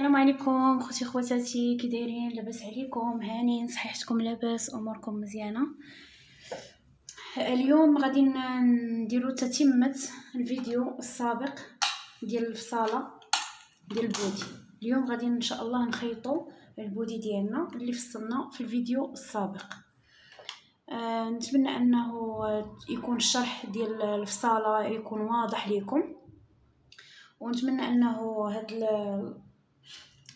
السلام عليكم خوتي خواتاتي، كي دايرين؟ لاباس عليكم؟ هانيين؟ صحيحتكم لاباس؟ اموركم مزيانه؟ اليوم غادي نديرو تتمه الفيديو السابق ديال الفصاله ديال البودي. اليوم غادي ان شاء الله نخيطوا البودي ديالنا اللي فصلنا في الفيديو السابق. نتمنى انه يكون الشرح ديال الفصاله يكون واضح لكم، ونتمنى انه هاد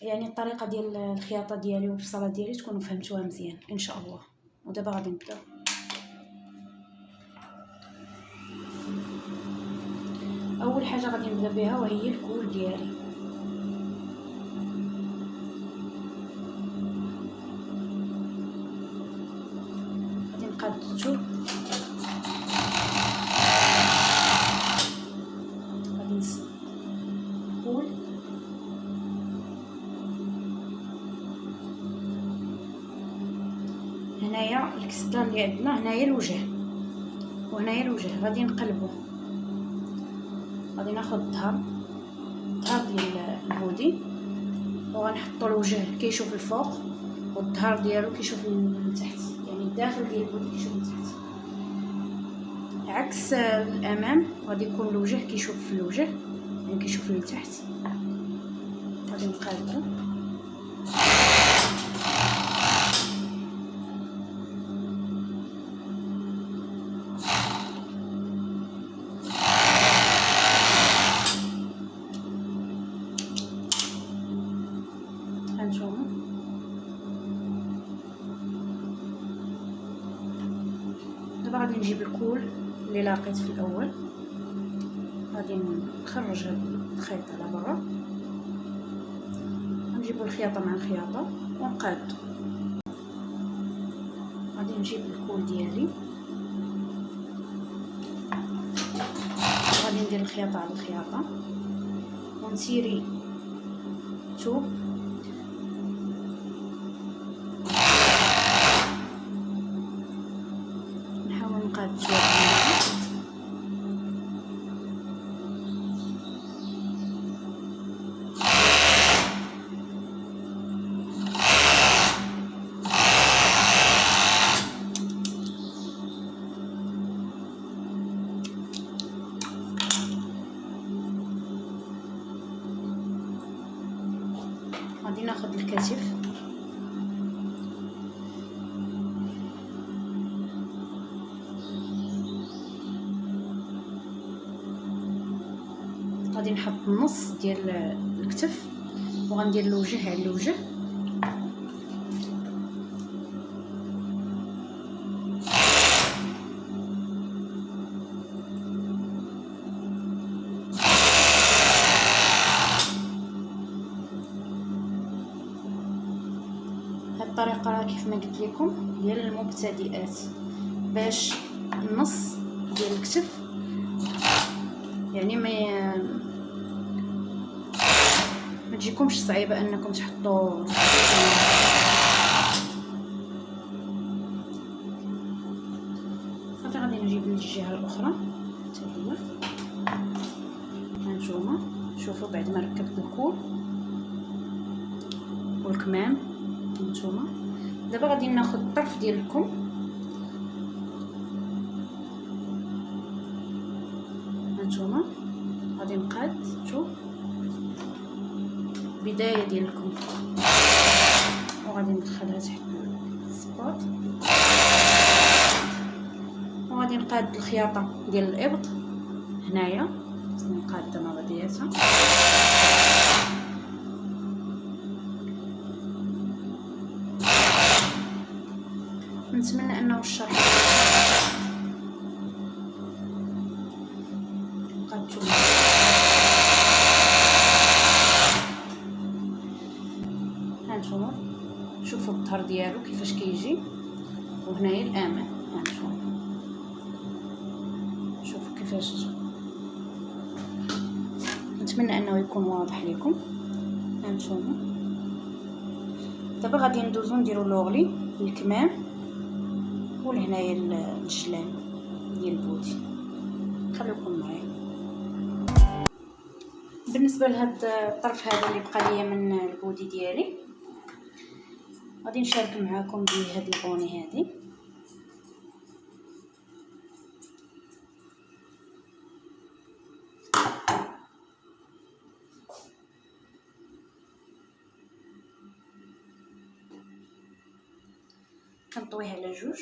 يعني الطريقه ديال الخياطه ديالي والفصاله ديالي تكونوا فهمتوها مزيان ان شاء الله. ودابا غادي نبداو. اول حاجه غادي نبدا بها وهي الكول ديالي. غادي نقاد الثوب، غادي نسد الكول، هنايا الكسده اللي عندنا، هنايا الوجه وهنايا الوجه. غادي نقلبو، غادي ناخذ الظهر ديال البودي وغنحطو الوجه كيشوف الفوق والظهر ديالو كيشوف لتحت، يعني الداخل ديال البودي كيشوف لتحت، عكس الامام غادي يكون الوجه كيشوف في الوجه، يعني كيشوف لتحت. غادي نقادو هانتوما. دابا غادي نجيب الكول اللي لاقيت في الاول، غادي نخرج هاد الخيط على برا، نجيبو الخياطه مع الخياطه ونقادو. غادي نجيب الكول ديالي، غادي ندير الخياطه على الخياطه ونسيري الثوب، نحاول نقاد الثوب غادي ناخذ الكتف، غادي نحط النص ديال الكتف وغندير الوجه على الوجه، الطريقه كيف ما قلت لكم ديال المبتدئات، باش النص ديال الكتف يعني ما تجيكمش صعيبه انكم تحطوا. صافي غادي نجيب الجهه الاخرى حتى هي. هانتوما شوفوا بعد ما ركبت الكول والكمام هانتوما. دابا غادي ناخذ الطرف ديال الكم، هانتوما غادي نقاد شوف بدايه ديال الكم وغادي ندخلها تحت السباط، وغادي نقاد الخياطه ديال الابط هنايا نقاد مغادياتها. نتمنى انه الشرح قادتو. هانتوما شوفوا الظهر ديالو كيفاش كيجي، وهنايا الامام هانتوما شوفوا كيفاش جا. نتمنى انه يكون واضح لكم. هانتوما دابا غادي ندوزو نديرو لوغلي الكمام ولهنايا الجلان ديال البودي. خليكم معايا. بالنسبه لهاد الطرف هذا اللي بقى ليا من البودي ديالي، غادي نشارك معكم بهاد البوني هذه. كنطويه على جوج،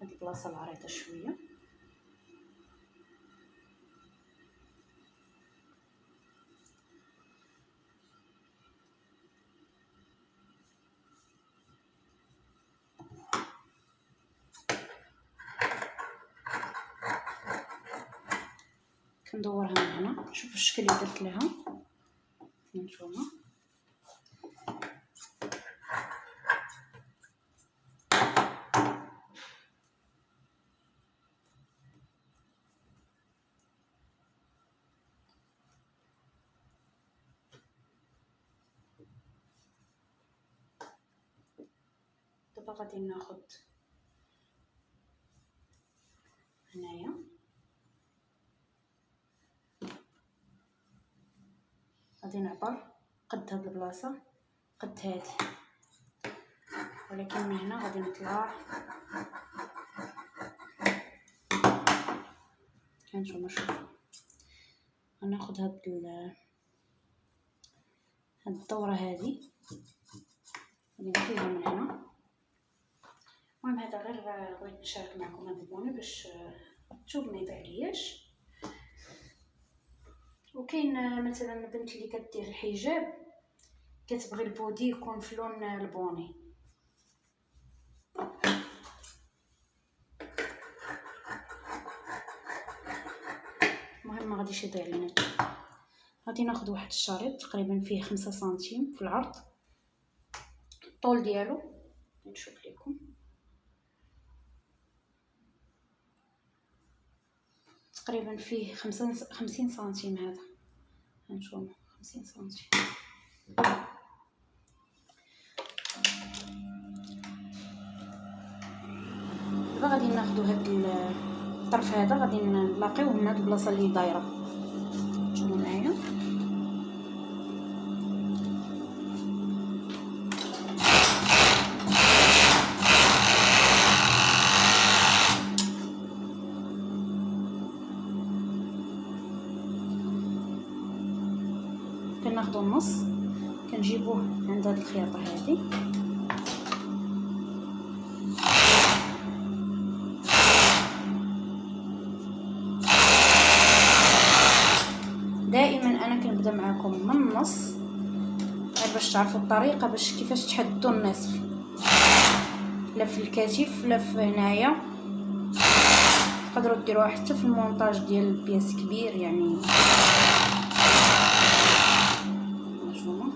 هاد البلاصه العريضه شويه. كندورها من هنا، شوفوا الشكل اللي درت لها هانتوما. دابا غادي ناخذ هنايا غادي نعبر قد هاد البلاصه قد هادي، ولكن من هنا غادي نطلع. هانتوما شوفوا، غناخذ هاد الدوره هذه غادي نطيها من هنا. المهم هذا غير بغيت نشارك معكم هاد البوني باش الثوب ما يضيعلياش. وكاين مثلا بنت اللي كدير الحجاب كتبغي البودي يكون في لون البوني، المهم ما غاديش يضيع لينا. غادي ناخذ واحد الشريط تقريبا فيه 5 سنتيم في العرض، الطول ديالو نشوف لكم تقريبا فيه 50 سنتيم. هذا هانتوما 50 سنتيم. دابا غادي ناخذ هاد الطرف هذا غادي نلاقيوه من هاد البلاصه اللي دايره. شوفوا معايا، كناخذوا النص كنجيبوه عند هاد الخياطه هذه، دائما انا كنبدا معكم من النص غير باش تعرفوا الطريقه باش كيفاش تحددوا النصف، لا في الكتف لا في هنايا. تقدروا ديروها حتى في المونتاج ديال البياس كبير يعني. شوفوا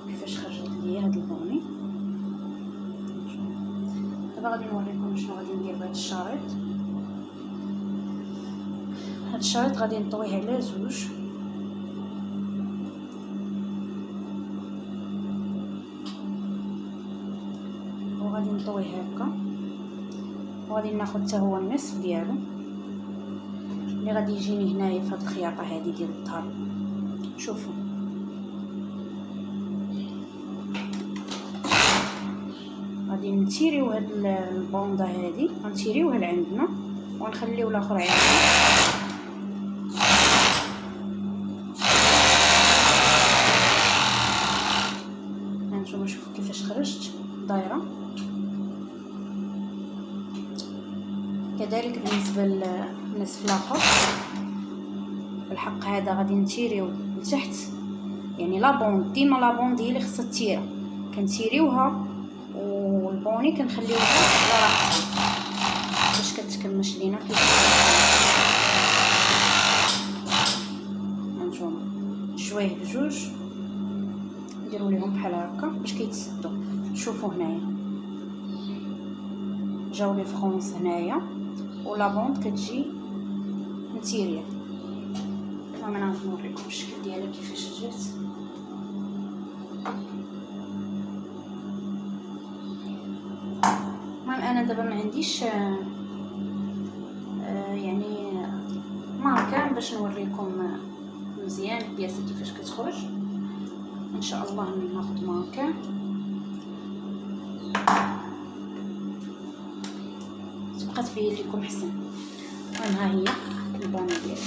كيفاش خرجت لي هاد البوني. دابا غادي نوريكم شنو غادي ندير بهاد الشريط. هاد الشريط غادي نطويه على زوج، وغادي نطويه هكا، وغادي ناخذ حتى هو النصف ديالو اللي غادي يجيني هنايا في هاد الخياطه هذه ديال الظهر. شوفوا غادي نتيريو هاد البونده هذه، غنتيريوها لعندنا ونخليو الاخر عندنا. هانتوما شوفوا كيفاش خرجت دايره. كذلك بالنسبه للنصف الاخر بالحق هذا غادي نتيريو لتحت، يعني لابوند ديما لابوند هي اللي خصها تيرا، كنتيريوها والبوني كنخليوها على راحتها باش كتكمش لينا كيف هانتوما. شويه بجوج نديروا ليهم بحال هكا باش كيتسدوا. شوفوا هنايا جاو لي فرونس هنايا ولابوند كتجي متيريه. المهم انا غادي نوريكم الشكل ديالها كيفاش جات. المهم انا دابا ما عنديش يعني باش نوريكم مزيان البياسه كيفاش كتخرج. ان شاء الله ناخذ ماركه تبقى تبين لكم حسن. ها هي البوني ديالي،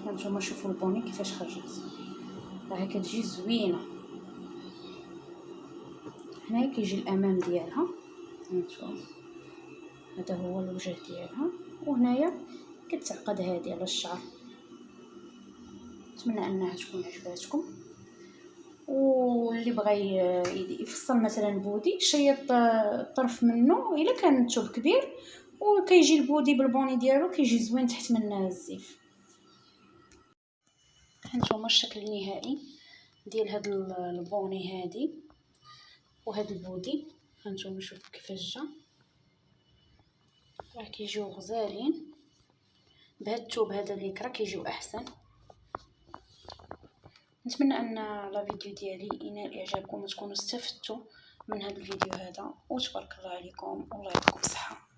هانتوما شوفوا البوني كيفاش خرجت، راهي كتجي زوينه. هنايا كيجي الامام ديالها، هانتوما هذا هو الوجه ديالها، وهنايا كتعقد هذه على الشعر. نتمنى انها تكون عجباتكم، واللي بغى يفصل مثلا بودي يشيط طرف منه الا كان الثوب كبير، وكيجي البودي بالبوني ديالو كيجي زوين تحت من الزيف. هانتوما الشكل النهائي ديال هاد البوني هادي وهاد البودي. هانتوما شوفوا كيفاش جا، راه كيجيو غزالين. بهاد الثوب هذا اللي كيجيو احسن. نتمنى ان لا فيديو ديالي ينال اعجابكم وتكونوا استفدتوا من هذا الفيديو هذا، وتبارك الله عليكم والله يعطيكم الصحه.